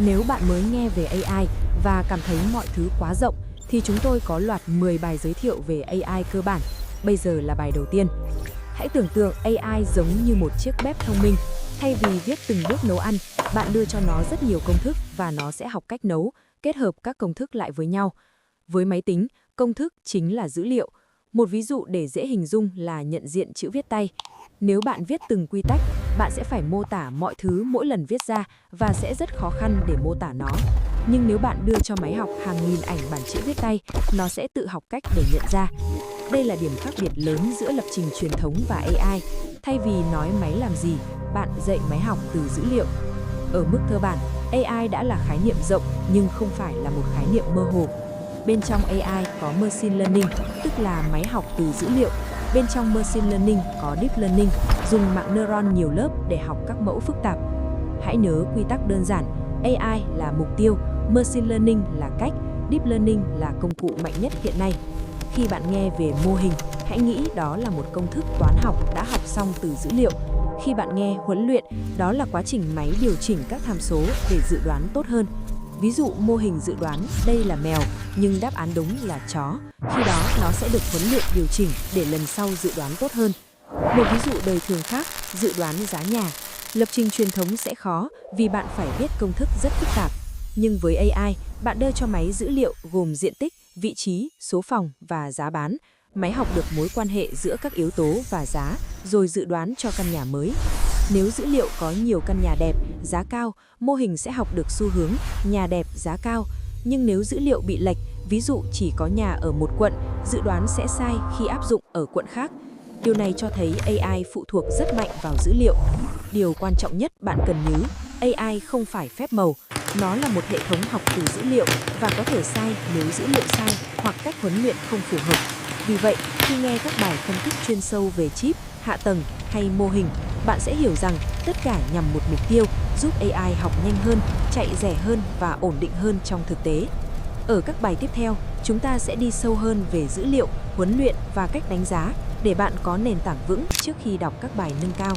Nếu bạn mới nghe về AI và cảm thấy mọi thứ quá rộng, thì chúng tôi có loạt 10 bài giới thiệu về AI cơ bản. Bây giờ là bài đầu tiên. Hãy tưởng tượng AI giống như một chiếc bếp thông minh. Thay vì viết từng bước nấu ăn, bạn đưa cho nó rất nhiều công thức và nó sẽ học cách nấu, kết hợp các công thức lại với nhau. Với máy tính, công thức chính là dữ liệu. Một ví dụ để dễ hình dung là nhận diện chữ viết tay. Nếu bạn viết từng quy tắc, bạn sẽ phải mô tả mọi thứ mỗi lần viết ra và sẽ rất khó khăn để mô tả nó. Nhưng nếu bạn đưa cho máy học hàng nghìn ảnh bản chữ viết tay, nó sẽ tự học cách để nhận ra. Đây là điểm khác biệt lớn giữa lập trình truyền thống và AI. Thay vì nói máy làm gì, bạn dạy máy học từ dữ liệu. Ở mức cơ bản, AI đã là khái niệm rộng nhưng không phải là một khái niệm mơ hồ. Bên trong AI có Machine Learning, tức là máy học từ dữ liệu. Bên trong Machine Learning có Deep Learning, dùng mạng neuron nhiều lớp để học các mẫu phức tạp. Hãy nhớ quy tắc đơn giản, AI là mục tiêu, Machine Learning là cách, Deep Learning là công cụ mạnh nhất hiện nay. Khi bạn nghe về mô hình, hãy nghĩ đó là một công thức toán học đã học xong từ dữ liệu. Khi bạn nghe huấn luyện, đó là quá trình máy điều chỉnh các tham số để dự đoán tốt hơn. Ví dụ mô hình dự đoán đây là mèo, nhưng đáp án đúng là chó. Khi đó nó sẽ được huấn luyện điều chỉnh để lần sau dự đoán tốt hơn. Một ví dụ đời thường khác, dự đoán giá nhà. Lập trình truyền thống sẽ khó vì bạn phải viết công thức rất phức tạp. Nhưng với AI, bạn đưa cho máy dữ liệu gồm diện tích, vị trí, số phòng và giá bán. Máy học được mối quan hệ giữa các yếu tố và giá, rồi dự đoán cho căn nhà mới. Nếu dữ liệu có nhiều căn nhà đẹp, giá cao, mô hình sẽ học được xu hướng nhà đẹp, giá cao. Nhưng nếu dữ liệu bị lệch, ví dụ chỉ có nhà ở một quận, dự đoán sẽ sai khi áp dụng ở quận khác. Điều này cho thấy AI phụ thuộc rất mạnh vào dữ liệu. Điều quan trọng nhất bạn cần nhớ, AI không phải phép màu. Nó là một hệ thống học từ dữ liệu và có thể sai nếu dữ liệu sai hoặc cách huấn luyện không phù hợp. Vì vậy, khi nghe các bài phân tích chuyên sâu về chip, hạ tầng hay mô hình, bạn sẽ hiểu rằng tất cả nhằm một mục tiêu giúp AI học nhanh hơn, chạy rẻ hơn và ổn định hơn trong thực tế. Ở các bài tiếp theo, chúng ta sẽ đi sâu hơn về dữ liệu, huấn luyện và cách đánh giá để bạn có nền tảng vững trước khi đọc các bài nâng cao.